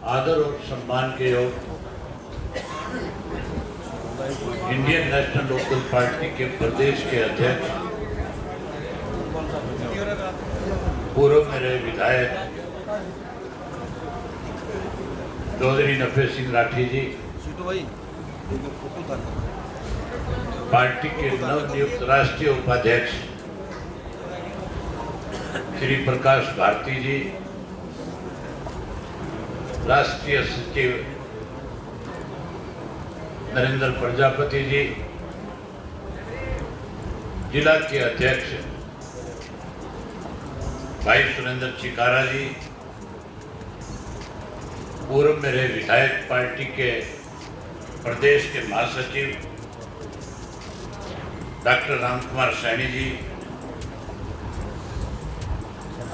आदर और सम्मान के योग इंडियन नेशनल लोकदल पार्टी के प्रदेश के अध्यक्ष, पूर्व में रहे विधायक चौधरी नफे सिंह राठी जी, पार्टी के नवनियुक्त राष्ट्रीय उपाध्यक्ष श्री प्रकाश भारती जी, राष्ट्रीय सचिव नरेंद्र प्रजापति जी, जिला के अध्यक्ष भाई सुरेंद्र चिकारा जी, पूर्व में रहे विधायक पार्टी के प्रदेश के महासचिव डॉक्टर रामकुमार सैनी जी,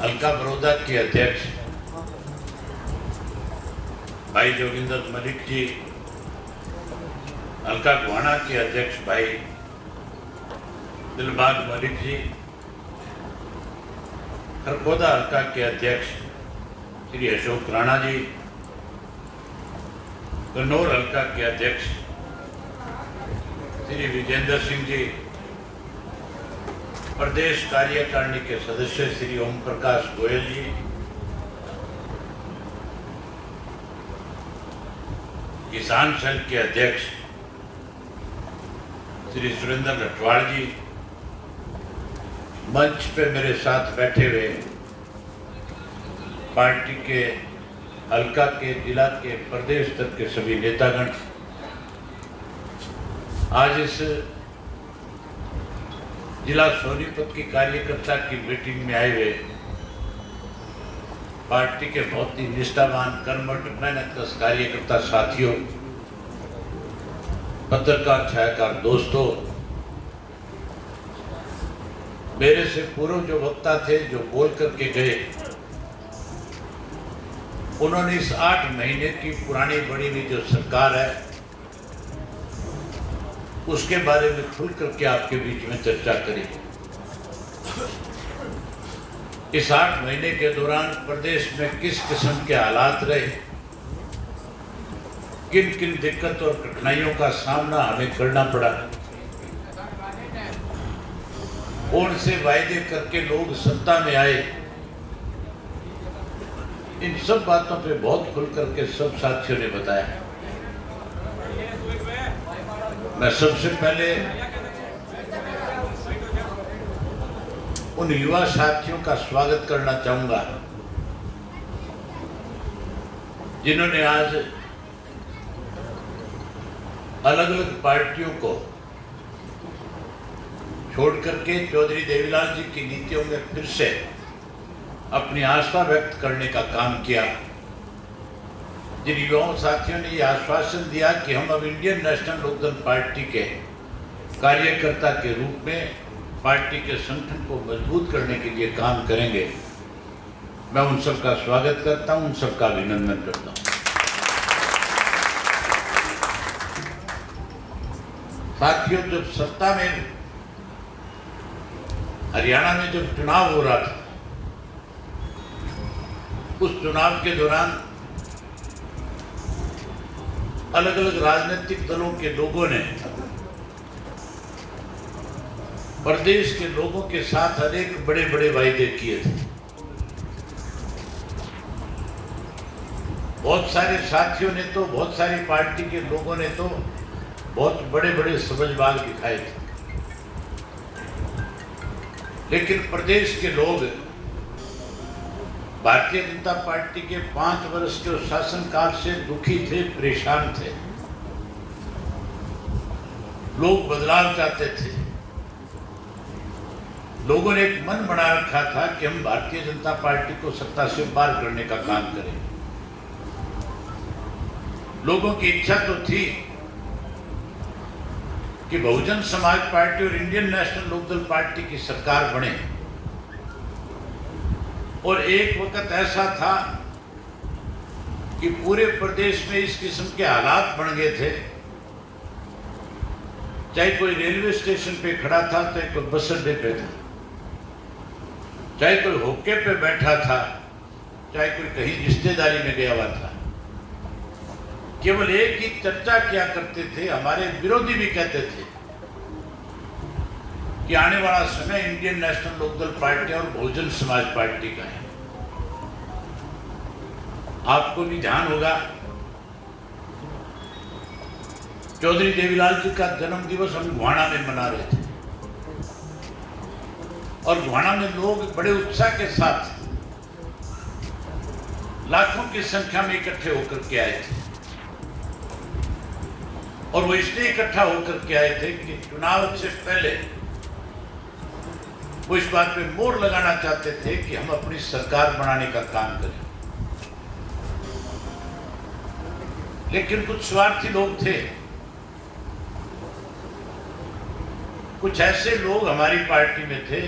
हल्का बड़ौदा के अध्यक्ष भाई जोगिंदर मलिक जी, हल्का गोहाना के अध्यक्ष भाई दिलबाग मलिक जी, खरगोदा हल्का के अध्यक्ष श्री अशोक राणा जी, कन्नौर हल्का के अध्यक्ष श्री विजेंद्र सिंह जी, प्रदेश कार्यकारिणी के सदस्य श्री ओम प्रकाश गोयल जी, किसान संघ के अध्यक्ष श्री सुरेंद्र रठवाड़ जी, मंच पे मेरे साथ बैठे हुए पार्टी के हल्का के, जिला के, प्रदेश स्तर के सभी नेतागण, आज इस जिला सोनीपत की कार्यकर्ता की मीटिंग में आए हुए पार्टी के बहुत ही निष्ठावान, कर्मठ, मेहनतकश कार्यकर्ता साथियों, पत्रकार, छायाकार दोस्तों, मेरे से पूर्व जो वक्ता थे जो बोल करके गए, उन्होंने इस 8 महीने की पुरानी बड़ी हुई जो सरकार है उसके बारे में खुल करके आपके बीच में चर्चा करी। इस 8 महीने के दौरान प्रदेश में किस किस्म के हालात रहे, किन किन दिक्कत और कठिनाइयों का सामना हमें करना पड़ा, कौन से वायदे करके लोग सत्ता में आए, इन सब बातों पे बहुत खुल करके सब साथियों ने बताया। मैं सबसे पहले उन युवा साथियों का स्वागत करना चाहूंगा जिन्होंने आज अलग अलग पार्टियों को छोड़ करके चौधरी देवीलाल जी की नीतियों में फिर से अपनी आस्था व्यक्त करने का काम किया। जिन युवाओं साथियों ने यह आश्वासन दिया कि हम अब इंडियन नेशनल लोकदल पार्टी के कार्यकर्ता के रूप में पार्टी के संगठन को मजबूत करने के लिए काम करेंगे, मैं उन सबका स्वागत करता हूं, उन सबका अभिनंदन करता हूं। साथियों, जब सत्ता में हरियाणा में जब चुनाव हो रहा था, उस चुनाव के दौरान अलग अलग राजनीतिक दलों के लोगों ने प्रदेश के लोगों के साथ अनेक बड़े बड़े वायदे किए थे। बहुत सारे साथियों ने तो, बहुत सारी पार्टी के लोगों ने तो बहुत बड़े बड़े समझबाग दिखाए थे, लेकिन प्रदेश के लोग भारतीय जनता पार्टी के 5 वर्ष के शासनकाल से दुखी थे, परेशान थे। लोग बदलाव चाहते थे। लोगों ने एक मन बना रखा था कि हम भारतीय जनता पार्टी को सत्ता से बाहर करने का काम करें। लोगों की इच्छा तो थी कि बहुजन समाज पार्टी और इंडियन नेशनल लोकदल पार्टी की सरकार बने, और एक वक्त ऐसा था कि पूरे प्रदेश में इस किस्म के हालात बन गए थे, चाहे कोई रेलवे स्टेशन पे खड़ा था, चाहे कोई बस अड्डे पे था, चाहे कोई होके पे बैठा था, चाहे कोई कहीं रिश्तेदारी में गया हुआ था, केवल एक ही चर्चा किया करते थे, हमारे विरोधी भी कहते थे कि आने वाला समय इंडियन नेशनल लोकदल पार्टी और बहुजन समाज पार्टी का है। आपको भी ध्यान होगा, चौधरी देवीलाल जी का जन्म दिवस हम गोहाना में मना रहे थे और गोहाना में लोग बड़े उत्साह के साथ लाखों की संख्या में इकट्ठे होकर के आए थे और वो इसलिए इकट्ठा होकर के आए थे कि चुनाव से पहले वो इस बात पे मोहर लगाना चाहते थे कि हम अपनी सरकार बनाने का काम करें। लेकिन कुछ स्वार्थी लोग थे, कुछ ऐसे लोग हमारी पार्टी में थे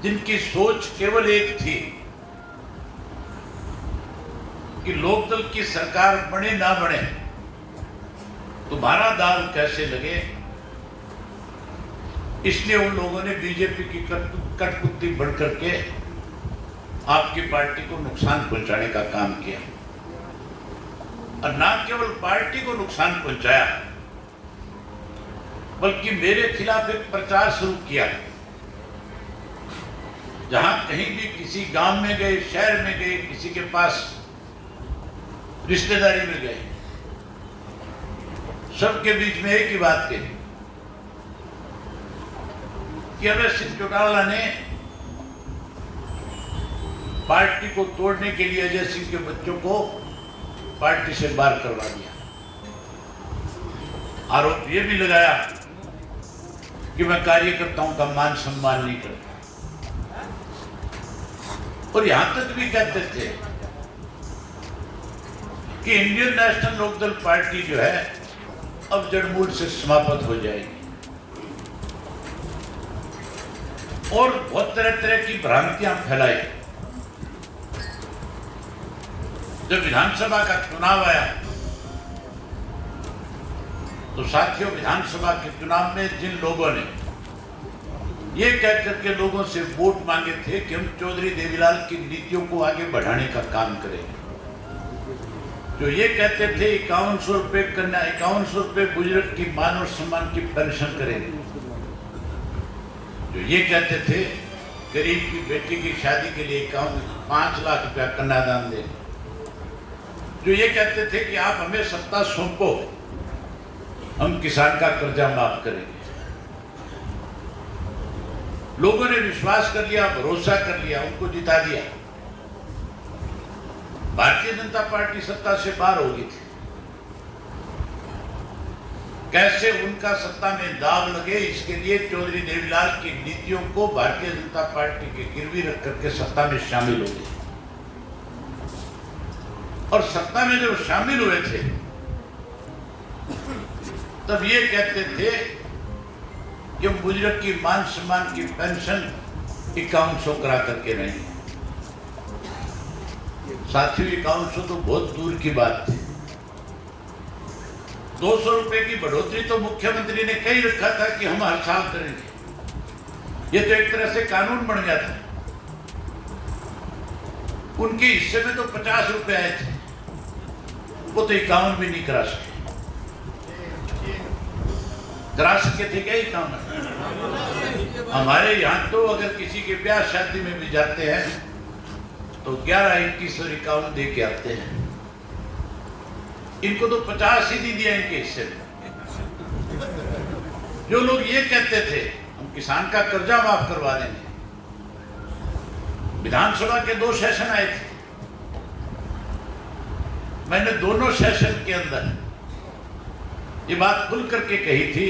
जिनकी सोच केवल एक थी कि लोकदल की सरकार बने ना बने, तुम्हारा दाव कैसे लगे। इसलिए उन लोगों ने बीजेपी की कठपुतली बढ़कर के आपकी पार्टी को नुकसान पहुंचाने का काम किया और ना केवल पार्टी को नुकसान पहुंचाया बल्कि मेरे खिलाफ एक प्रचार शुरू किया। जहां कहीं भी किसी गांव में गए, शहर में गए, किसी के पास रिश्तेदारी में गए, सबके बीच में एक ही बात कही कि अभय सिंह चौटाला ने पार्टी को तोड़ने के लिए अजय सिंह के बच्चों को पार्टी से बाहर करवा दिया। आरोप यह भी लगाया कि मैं कार्यकर्ताओं का मान सम्मान नहीं करता और यहां तक भी कहते थे कि इंडियन नेशनल लोकदल पार्टी जो है अब जड़मूल से समाप्त हो जाएगी और बहुत तरह तरह की भ्रांतियां फैलाई। जब विधानसभा का चुनाव आया तो साथियों, विधानसभा के चुनाव में जिन लोगों ने ये कह करके लोगों से वोट मांगे थे कि हम चौधरी देवीलाल की नीतियों को आगे बढ़ाने का काम करेंगे, जो ये कहते थे 5100 रुपये करना, 5100 रुपये बुजुर्ग की मान और सम्मान की पेंशन करेंगे, जो ये कहते थे गरीब की बेटी की शादी के लिए 5 लाख रुपया कन्यादान देंगे, जो ये कहते थे कि आप हमें सत्ता सौंपो, हम किसान का कर्जा माफ करेंगे। लोगों ने विश्वास कर लिया, भरोसा कर लिया, उनको जिता दिया। भारतीय जनता पार्टी सत्ता से बाहर हो गई थी। कैसे उनका सत्ता में दाव लगे, इसके लिए चौधरी देवीलाल की नीतियों को भारतीय जनता पार्टी के गिरवी रख करके सत्ता में शामिल हो गए और सत्ता में जब शामिल हुए थे तब ये कहते थे कि बुजुर्ग की मान सम्मान की पेंशन 5100 करा करके नहीं। साथियों, 5100 तो बहुत दूर की बात थी। 200 रुपए की बढ़ोतरी तो मुख्यमंत्री ने कही रखा था कि हम हर साल करेंगे। ये तो एक तरह से कानून बन गया था। उनके हिस्से में तो 50 रुपए आए थे, वो तो 51 भी नहीं करा सके। करा सके थे क्या 51? हमारे यहाँ तो अगर किसी के ब्याह शादी में भी जाते हैं तो 11, 21 और 51 दे के आते हैं। इनको तो 50 ही नहीं दिया इनके हिस्से में। जो लोग ये कहते थे हम किसान का कर्जा माफ करवा देंगे, विधानसभा के 2 सेशन आए थे। मैंने दोनों सेशन के अंदर ये बात खुल करके कही थी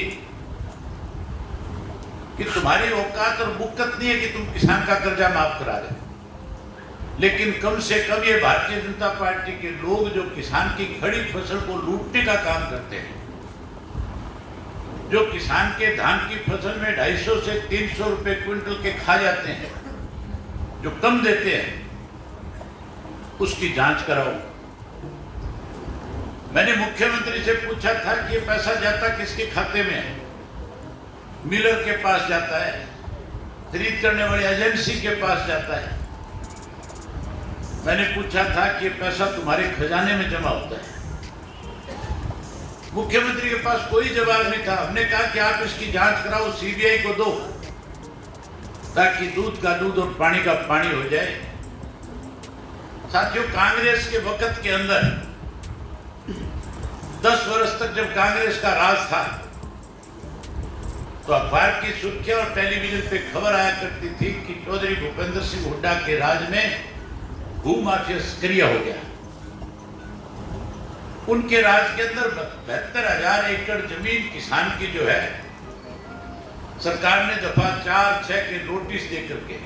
कि तुम्हारी औकात और बुक्कत नहीं है कि तुम किसान का कर्जा माफ करा दे, लेकिन कम से कम ये भारतीय जनता पार्टी के लोग जो किसान की खड़ी फसल को लूटने का काम करते हैं, जो किसान के धान की फसल में 250 से 300 रुपए क्विंटल के खा जाते हैं, जो कम देते हैं, उसकी जांच कराओ। मैंने मुख्यमंत्री से पूछा था कि ये पैसा जाता किसके खाते में है? मिलर के पास जाता है, खरीद करने वाली एजेंसी के पास जाता है। मैंने पूछा था कि ये पैसा तुम्हारे खजाने में जमा होता है। मुख्यमंत्री के पास कोई जवाब नहीं था। हमने कहा कि आप इसकी जांच कराओ, सीबीआई को दो, ताकि दूध का दूध और पानी का पानी हो जाए। साथियों, कांग्रेस के वक्त के अंदर 10 वर्ष तक जब कांग्रेस का राज था तो अखबार की सुर्खियां और टेलीविजन पे खबर आया करती थी कि चौधरी भूपेंद्र सिंह हुड्डा के राज में भूमाफिया सक्रिय हो गया। उनके राज के अंदर 72,000 एकड़ जमीन किसान की जो है, सरकार ने दफा 4-6 के नोटिस देकर के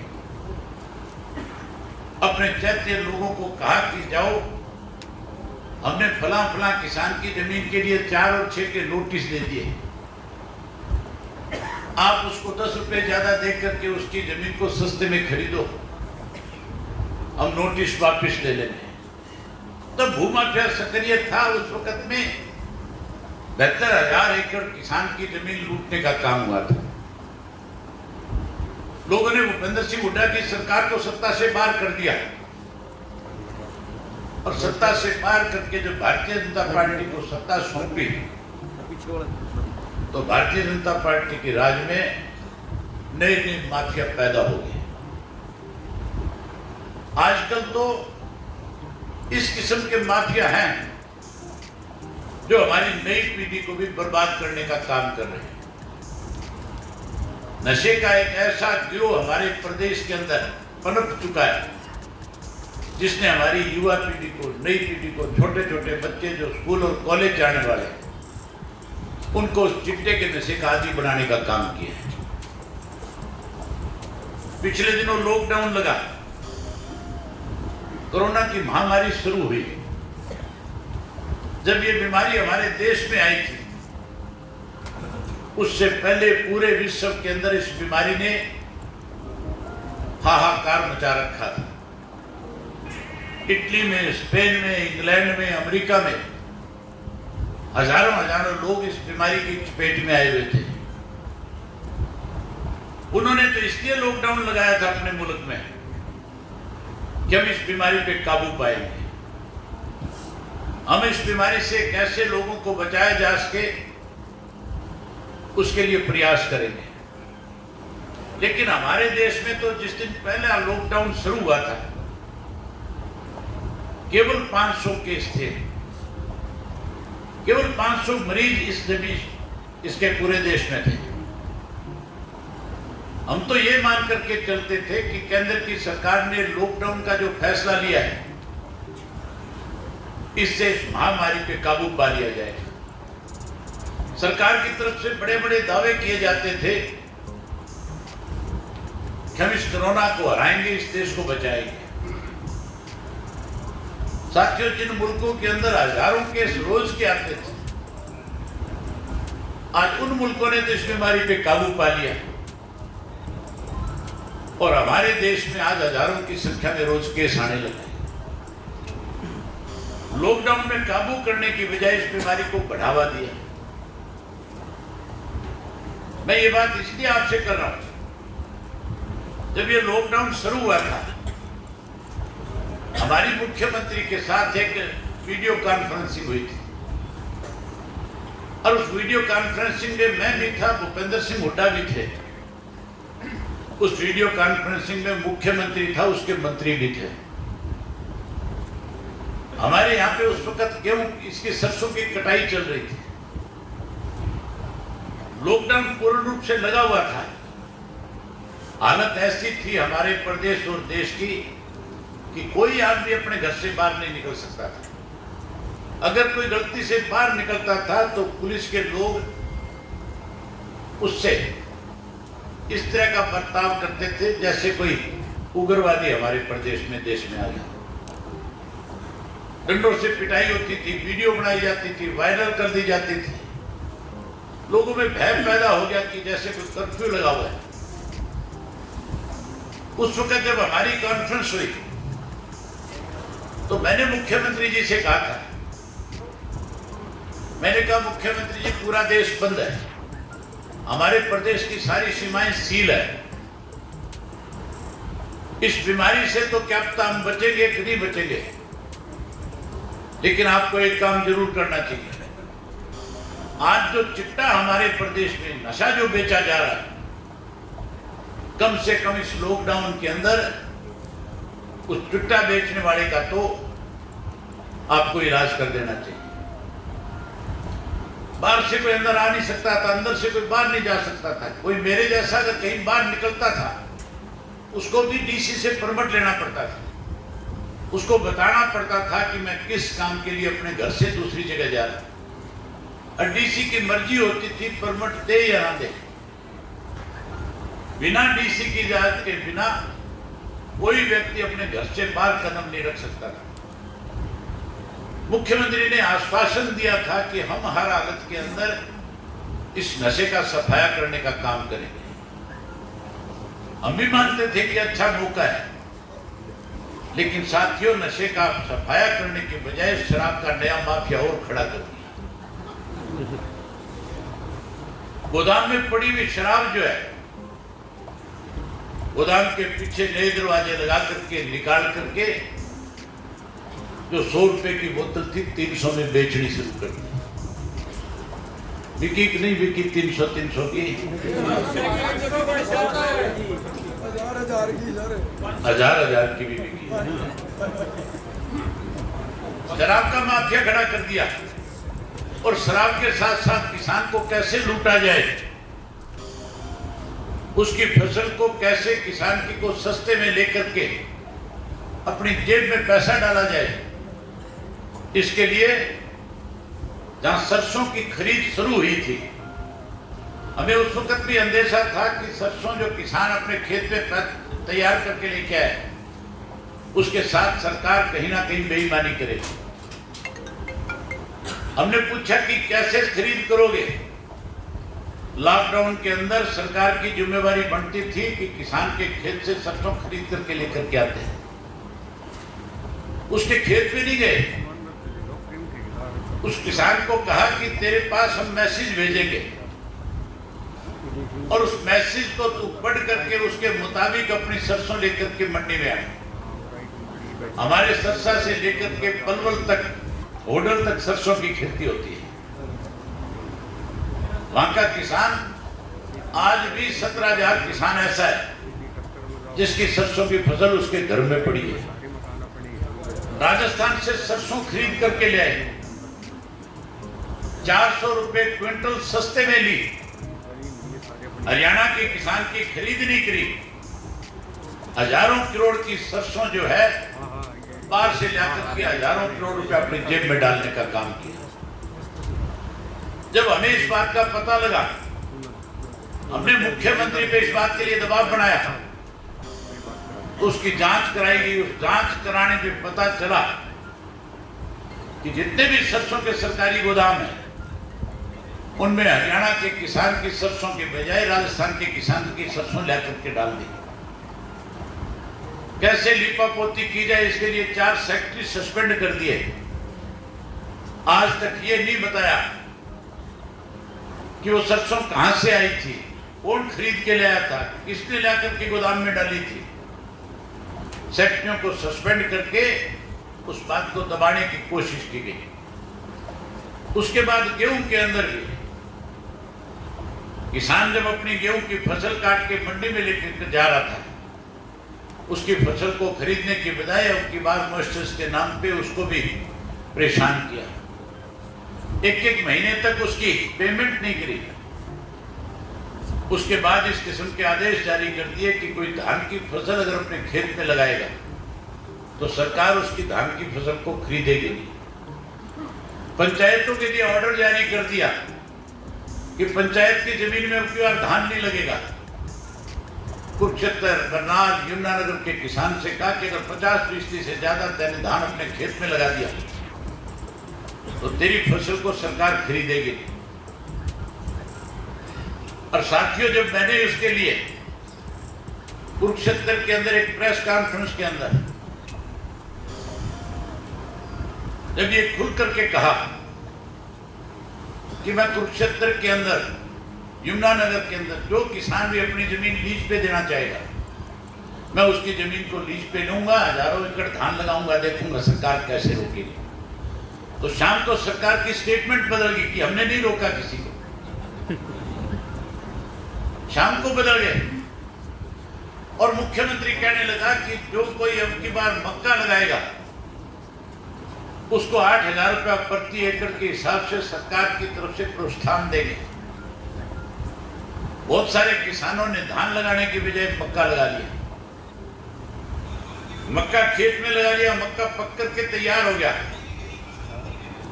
अपने चैत्य लोगों को कहा कि जाओ, हमने फला किसान की जमीन के लिए 4 और 6 के नोटिस दे दिए, आप उसको 10 रुपए ज्यादा देकर के उसकी जमीन को सस्ते में खरीदो, हम नोटिस वापस ले लेंगे। तब भूमाफिया सक्रिय था उस वक्त में। 72,000 एकड़ किसान की जमीन लूटने का काम हुआ था। लोगों ने भूपेंद्र सिंह हुड्डा की सरकार को सत्ता से बाहर कर दिया और सत्ता से बाहर करके जब भारतीय जनता पार्टी को सत्ता सौंपी तो भारतीय जनता पार्टी के राज में नई नई माफिया पैदा हो गई। आजकल तो इस किस्म के माफिया हैं जो हमारी नई पीढ़ी को भी बर्बाद करने का काम कर रहे हैं। नशे का एक ऐसा गिरोह हमारे प्रदेश के अंदर पनप चुका है जिसने हमारी युवा पीढ़ी को, नई पीढ़ी को, छोटे छोटे बच्चे जो स्कूल और कॉलेज जाने वाले हैं, उनको चिट्टे के नशे का आदी बनाने का काम किया है। पिछले दिनों लॉकडाउन लगा, कोरोना की महामारी शुरू हुई। जब ये बीमारी हमारे देश में आई थी, उससे पहले पूरे विश्व के अंदर इस बीमारी ने हाहाकार मचा रखा था। इटली में, स्पेन में, इंग्लैंड में, अमेरिका में हजारों लोग इस बीमारी की चपेट में आए हुए थे। उन्होंने तो इसलिए लॉकडाउन लगाया था अपने मुल्क में कि हम इस बीमारी पे काबू पाएंगे, हम इस बीमारी से कैसे लोगों को बचाया जा सके उसके लिए प्रयास करेंगे। लेकिन हमारे देश में तो जिस दिन पहला लॉकडाउन शुरू हुआ था, केवल 500 केस थे, केवल 500 मरीज इसके पूरे देश में थे। हम तो ये मान करके चलते थे कि केंद्र की सरकार ने लॉकडाउन का जो फैसला लिया है, इससे इस महामारी पे काबू पा लिया जाएगा। सरकार की तरफ से बड़े बड़े दावे किए जाते थे कि हम इस कोरोना को हराएंगे, इस देश को बचाएंगे। साथियों, जिन मुल्कों के अंदर हजारों केस रोज के आते थे, आज उन मुल्कों ने तो इस बीमारी पे काबू पा लिया और हमारे देश में आज हजारों की संख्या में रोज केस आने लगे। लॉकडाउन में काबू करने की बजाय इस बीमारी को बढ़ावा दिया। मैं ये बात इसलिए आपसे कर रहा हूं, जब ये लॉकडाउन शुरू हुआ था, हमारी मुख्यमंत्री के साथ एक वीडियो कॉन्फ्रेंसिंग हुई थी और उस वीडियो कॉन्फ्रेंसिंग में मैं भी था, भूपेंद्र सिंह हुड्डा भी थे। उस वीडियो कॉन्फ्रेंसिंग में मुख्यमंत्री था, उसके मंत्री भी थे। हमारे यहाँ पे उस वक्त गेहूं, इसकी सरसों की कटाई चल रही थी। लॉकडाउन पूर्ण रूप से लगा हुआ था। हालत ऐसी थी हमारे प्रदेश और देश की कि कोई आदमी अपने घर से बाहर नहीं निकल सकता था। अगर कोई गलती से बाहर निकलता था तो पुलिस के लोग उससे इस तरह का बर्ताव करते थे जैसे कोई उग्रवादी हमारे प्रदेश में, देश में आ गया। डंडों से पिटाई होती थी, वीडियो बनाई जाती थी, वायरल कर दी जाती थी। लोगों में भय पैदा हो गया कि जैसे कोई कर्फ्यू लगा हुआ है। उस वक्त जब हमारी कॉन्फ्रेंस हुई तो मैंने मुख्यमंत्री जी से कहा था, मैंने कहा मुख्यमंत्री जी, पूरा देश बंद है, हमारे प्रदेश की सारी सीमाएं सील है, इस बीमारी से तो क्या पता हम बचेंगे कि नहीं बचेंगे, लेकिन आपको एक काम जरूर करना चाहिए। आज जो चिट्टा हमारे प्रदेश में नशा जो बेचा जा रहा है, कम से कम इस लॉकडाउन के अंदर उस चिट्टा बेचने वाले का तो आपको इलाज कर देना चाहिए। बाहर से कोई अंदर आ नहीं सकता था, अंदर से कोई बाहर नहीं जा सकता था। कोई मेरे जैसा अगर कहीं बाहर निकलता था, उसको भी डीसी से परमिट लेना पड़ता था, उसको बताना पड़ता था कि मैं किस काम के लिए अपने घर से दूसरी जगह जा रहा हूं, और डीसी की मर्जी होती थी परमिट दे या ना दे। बिना डीसी की इजाजत के बिना कोई व्यक्ति अपने घर से बाहर कदम नहीं रख सकता था। मुख्यमंत्री ने आश्वासन दिया था कि हम हर हालत के अंदर इस नशे का सफाया करने का काम करेंगे। हम भी मानते थे कि अच्छा मौका है, लेकिन साथियों, नशे का सफाया करने के बजाय शराब का नया माफिया और खड़ा कर दिया। गोदाम में पड़ी हुई शराब जो है, गोदाम के पीछे नए दरवाजे लगा करके निकाल करके जो 100 रुपए की बोतल थी 300 में बेचनी शुरू कर दी। बिकी कि नहीं बिकी? 300 की, हजार की भी बिकी। शराब का माफिया खड़ा कर दिया, और शराब के साथ साथ किसान को कैसे लूटा जाए, उसकी फसल को कैसे किसान की को सस्ते में लेकर के अपनी जेब में पैसा डाला जाए, इसके लिए जहां सरसों की खरीद शुरू हुई थी, हमें उस वक्त भी अंदेशा था कि सरसों जो किसान अपने खेत में तैयार करके लेके आए, उसके साथ सरकार कहीं ना कहीं बेईमानी करेगी। हमने पूछा कि कैसे खरीद करोगे? लॉकडाउन के अंदर सरकार की जिम्मेवारी बनती थी कि किसान के खेत से सरसों खरीद करके लेकर के आते हैं। उसके खेत में नहीं गए, उस किसान को कहा कि तेरे पास हम मैसेज भेजेंगे, और उस मैसेज को तू पढ़ करके उसके मुताबिक अपनी सरसों लेकर के मंडी में आए। हमारे सरसा से लेकर के पलवल तक, होडल तक सरसों की खेती होती है। वहां का किसान, आज भी 17,000 किसान ऐसा है जिसकी सरसों की फसल उसके घर में पड़ी है। राजस्थान से सरसों खरीद करके ले आए, 400 रुपए क्विंटल सस्ते में ली। हरियाणा के किसान की खरीद नहीं करी, हजारों करोड़ की सरसों जो है बाहर से लाकर के हजारों करोड़ रुपए अपनी जेब में डालने का काम किया। जब हमें इस बात का पता लगा, हमने मुख्यमंत्री पे इस बात के लिए दबाव बनाया, उसकी जांच कराई गई। उस जांच कराने पे पता चला कि जितने भी सरसों के सरकारी गोदाम हैं, उनमें हरियाणा के किसान की सरसों के बजाय राजस्थान के किसान की सरसों लेकर के डाल दी। कैसे लिपापोती की जाए, इसके लिए 4 सेक्रेटरी सस्पेंड कर दिए। आज तक ये नहीं बताया कि वो सरसों कहां से आई थी, कौन खरीद के ले आया था, किसने लाकर के गोदाम में डाली थी। सेक्रेटरियों को सस्पेंड करके उस बात को दबाने की कोशिश की गई। उसके बाद गेहूं के अंदर भी किसान जब अपनी गेहूं की फसल काट के मंडी में लेकर जा रहा था, उसकी फसल को खरीदने की बजाय उनकी बार मॉइस्चर्स के नाम पे उसको भी परेशान किया। एक महीने तक उसकी पेमेंट नहीं करी। उसके बाद इस किस्म के आदेश जारी कर दिए कि कोई धान की फसल अगर अपने खेत में लगाएगा तो सरकार उसकी धान की फसल को खरीदेगी नहीं। पंचायतों के लिए ऑर्डर जारी कर दिया कि पंचायत की जमीन में अब की बार धान नहीं लगेगा। कुरुक्षेत्र, करनाल, यमुनानगर के किसान से कहा कि अगर 50% से ज्यादा तेने धान अपने खेत में लगा दिया तो तेरी फसल को सरकार खरीदेगी। और साथियों, जब मैंने इसके लिए कुरुक्षेत्र के अंदर एक प्रेस कॉन्फ्रेंस के अंदर जब ये खुल करके कहा कि मैं कुरुक्षेत्र के अंदर, यमुनानगर के अंदर जो किसान भी अपनी जमीन लीज पे देना चाहेगा, मैं उसकी जमीन को लीज पे लूंगा, हजारों एकड़ धान लगाऊंगा, देखूंगा सरकार कैसे रोकेगी। तो शाम को सरकार की स्टेटमेंट बदल गई कि हमने नहीं रोका किसी को। शाम को बदल गए और मुख्यमंत्री कहने लगा कि जो कोई अब की बार मक्का लगाएगा उसको 8,000 रुपया प्रति एकड़ के हिसाब से सरकार की तरफ से प्रोत्साहन देंगे। बहुत सारे किसानों ने धान लगाने की बजाय मक्का लगा लिया, मक्का खेत में लगा लिया, मक्का पक करके तैयार हो गया,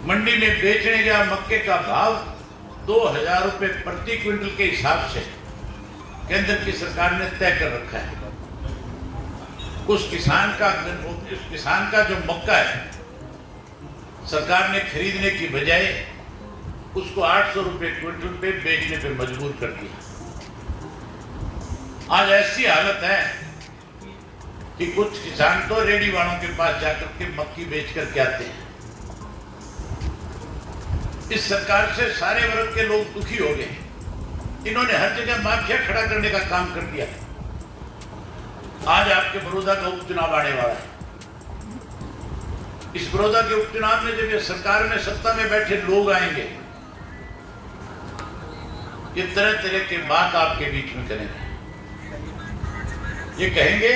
मंडी में बेचने गया, मक्के का भाव 2,000 रुपये प्रति क्विंटल के हिसाब से केंद्र की सरकार ने तय कर रखा है। उस किसान का जो मक्का है सरकार ने खरीदने की बजाय उसको 800 रुपये क्विंटल पे बेचने पे मजबूर कर दिया। आज ऐसी हालत है कि कुछ किसान तो रेडी वालों के पास जाकर के मक्की बेच करके आते हैं। इस सरकार से सारे वर्ग के लोग दुखी हो गए। इन्होंने हर जगह माफिया खड़ा करने का काम कर दिया। आज आपके बड़ौदा का उपचुनाव आने वाला है। इस बड़ौदा के उपचुनाव में जब ये सरकार में सत्ता में बैठे लोग आएंगे, ये तरह तरह के बात आपके बीच में करेंगे। ये कहेंगे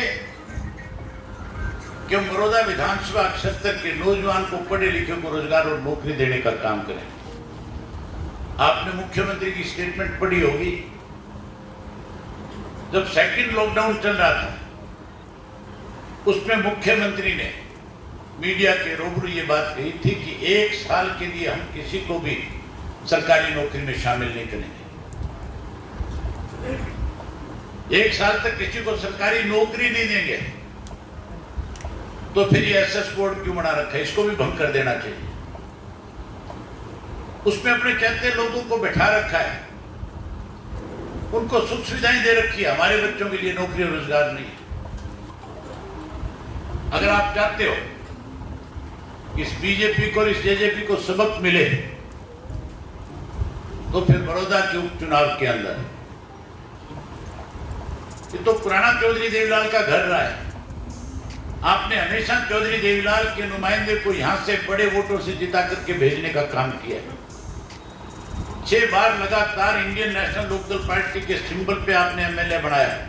कि बड़ौदा विधानसभा क्षेत्र के नौजवान को, पढ़े लिखे को रोजगार और नौकरी देने का काम करें। आपने मुख्यमंत्री की स्टेटमेंट पढ़ी होगी। जब सेकंड लॉकडाउन चल रहा था उसमें मुख्यमंत्री ने मीडिया के रूबरू ये बात कही थी कि 1 साल के लिए हम किसी को भी सरकारी नौकरी में शामिल नहीं करेंगे। 1 साल तक किसी को सरकारी नौकरी नहीं देंगे। तो फिर ये एसएस बोर्ड क्यों बना रखा है? इसको भी भंग कर देना चाहिए। उसमें अपने कहते लोगों को बैठा रखा है, उनको सुख सुविधाएं दे रखी है, हमारे बच्चों के लिए नौकरी और रोजगार नहीं है। अगर आप चाहते हो कि इस बीजेपी को और इस जेजेपी को सबक मिले तो फिर बड़ौदा के उपचुनाव के अंदर, ये तो पुराना चौधरी देवीलाल का घर रहा है। आपने हमेशा चौधरी देवीलाल के नुमाइंदे को यहां से बड़े वोटों से जिता करके भेजने का काम किया है। 6 बार लगातार इंडियन नेशनल लोकदल पार्टी के सिंबल पे आपने एमएलए बनाया।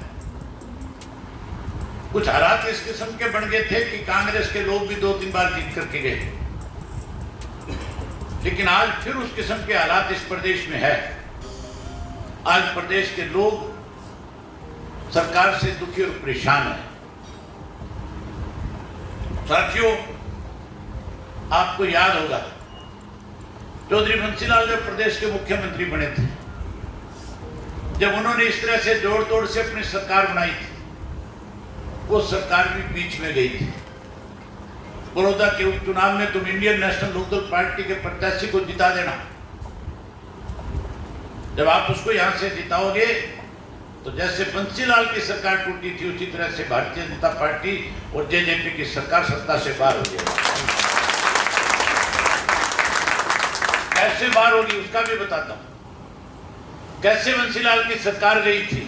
कुछ हालात इस किस्म के बन गए थे कि कांग्रेस के लोग भी 2-3 बार जीत करके गए, लेकिन आज फिर उस किस्म के हालात इस प्रदेश में है। आज प्रदेश के लोग सरकार से दुखी और परेशान हैं। साथियों, आपको याद होगा चौधरी बंसीलाल जब प्रदेश के मुख्यमंत्री बने थे, जब उन्होंने इस तरह से जोड़ तोड़ से अपनी सरकार बनाई थी, वो सरकार भी बीच में गई थी। बड़ौदा के उपचुनाव में तुम इंडियन नेशनल लोकदल पार्टी के प्रत्याशी को जिता देना। जब आप उसको यहां से जिताओगे तो जैसे बंसीलाल की सरकार टूटी थी, उसी तरह से भारतीय जनता पार्टी और जेजेपी की सरकार सत्ता से बाहर हो जाएगी। कैसे बाहर होगी उसका भी बताता हूं। कैसे बंसीलाल की सरकार गई थी?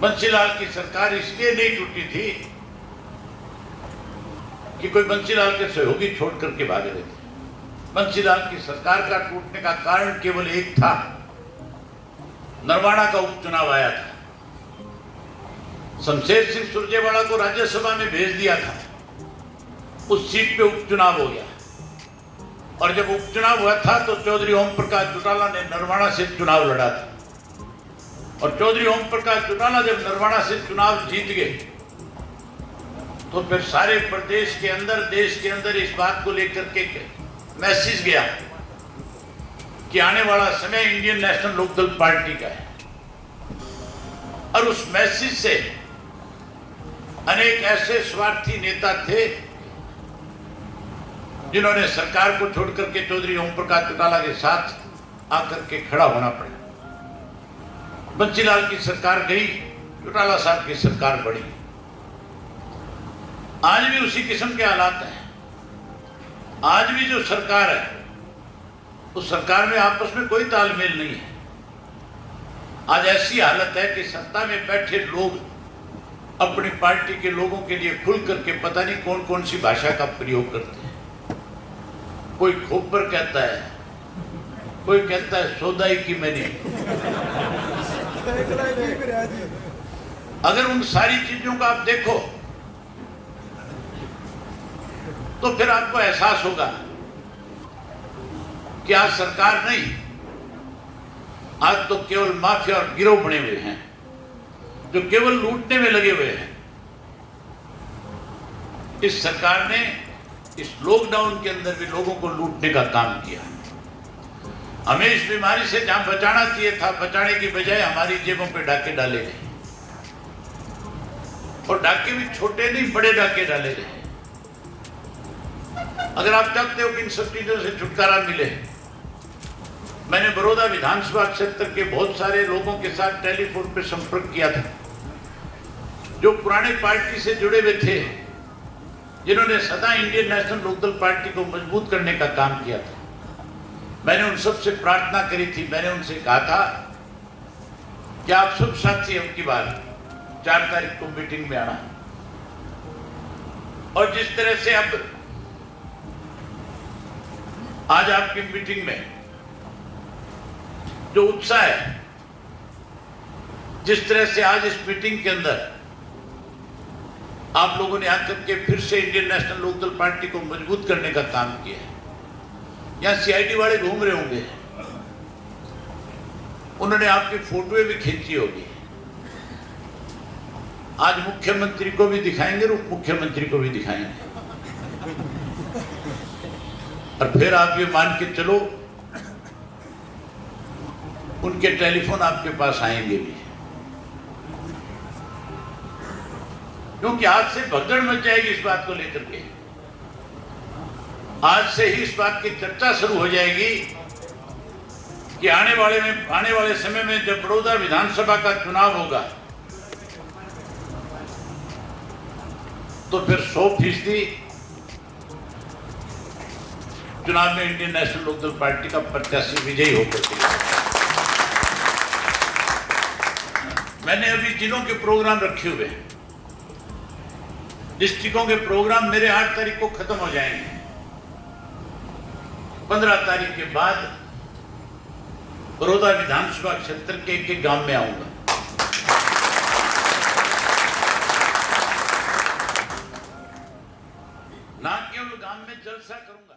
बंसीलाल की सरकार इसलिए नहीं टूटी थी कि कोई बंसीलाल के सहयोगी छोड़ करके भागे रहे थे। बंसीलाल की सरकार का टूटने का कारण केवल एक था, नरवाड़ा का उपचुनाव आया था। शमशेर सिंह सुरजेवाला को राज्यसभा में भेज दिया था, उस सीट पे उपचुनाव हो गया। और जब उपचुनाव हुआ था तो चौधरी ओम प्रकाश चौटाला ने नरवाड़ा से चुनाव लड़ा था। और चौधरी ओम प्रकाश चौटाला जब नरवाड़ा से चुनाव जीत गए तो फिर सारे प्रदेश के अंदर, देश के अंदर इस बात को लेकर के मैसेज गया कि आने वाला समय इंडियन नेशनल लोकदल पार्टी का है। और उस मैसेज से अनेक ऐसे स्वार्थी नेता थे जिन्होंने सरकार को छोड़ करके चौधरी ओम प्रकाश चौटाला के साथ आकर के खड़ा होना पड़ा। बंसीलाल की सरकार गई, चौटाला साहब की सरकार बढ़ी। आज भी उसी किस्म के हालात हैं। आज भी जो सरकार है उस सरकार में आपस में कोई तालमेल नहीं है। आज ऐसी हालत है कि सत्ता में बैठे लोग अपनी पार्टी के लोगों के लिए खुल करके पता नहीं कौन कौन सी भाषा का प्रयोग करते हैं। कोई खोपर कहता है, कोई कहता है सौदाई की मैंने। अगर उन सारी चीजों का आप देखो तो फिर आपको एहसास होगा कि आज सरकार नहीं, आज तो केवल माफिया और गिरोह बने हुए हैं जो केवल लूटने में लगे हुए हैं। इस सरकार ने इस लॉकडाउन के अंदर भी लोगों को लूटने का काम किया। हमें इस बीमारी से जहां बचाना चाहिए था, बचाने की बजाय हमारी जेबों पे डाके डाले गए, और डाके भी छोटे नहीं बड़े डाके डाले गए। अगर आप चाहते हो कि इन सब चीजों से छुटकारा मिले, मैंने बड़ौदा विधानसभा क्षेत्र के बहुत सारे लोगों के साथ टेलीफोन पे संपर्क किया था जो पुराने पार्टी से जुड़े हुए थे, जिन्होंने सदा इंडियन नेशनल लोकदल पार्टी को मजबूत करने का काम किया था। मैंने उन सबसे प्रार्थना करी थी, मैंने उनसे कहा था कि आप सब साथी अब की बार 4 तारीख को मीटिंग में आना, और जिस तरह से अब आज आपकी मीटिंग में जो उत्साह है, जिस तरह से आज इस मीटिंग के अंदर आप लोगों ने आकर के फिर से इंडियन नेशनल लोकदल पार्टी को मजबूत करने का काम किया है। यहां सीआईडी वाले घूम रहे होंगे, उन्होंने आपकी फोटोएं भी खींची होगी। आज मुख्यमंत्री को भी दिखाएंगे और उप मुख्यमंत्री को भी दिखाएंगे, और फिर आप ये मान के चलो उनके टेलीफोन आपके पास आएंगे भी, क्योंकि आज से भगदड़ मच जाएगी इस बात को लेकर के। आज से ही इस बात की चर्चा शुरू हो जाएगी कि आने वाले समय में जब बड़ौदा विधानसभा का चुनाव होगा तो फिर 100% चुनाव में इंडियन नेशनल लोकदल पार्टी का प्रत्याशी विजयी होकर के। मैंने अभी जिलों के प्रोग्राम रखे हुए हैं, डिस्ट्रिक्टों के प्रोग्राम मेरे 8 तारीख को खत्म हो जाएंगे। 15 तारीख के बाद बड़ौदा विधानसभा क्षेत्र के एक गांव में आऊंगा। ना केवल गांव में जलसा करूंगा,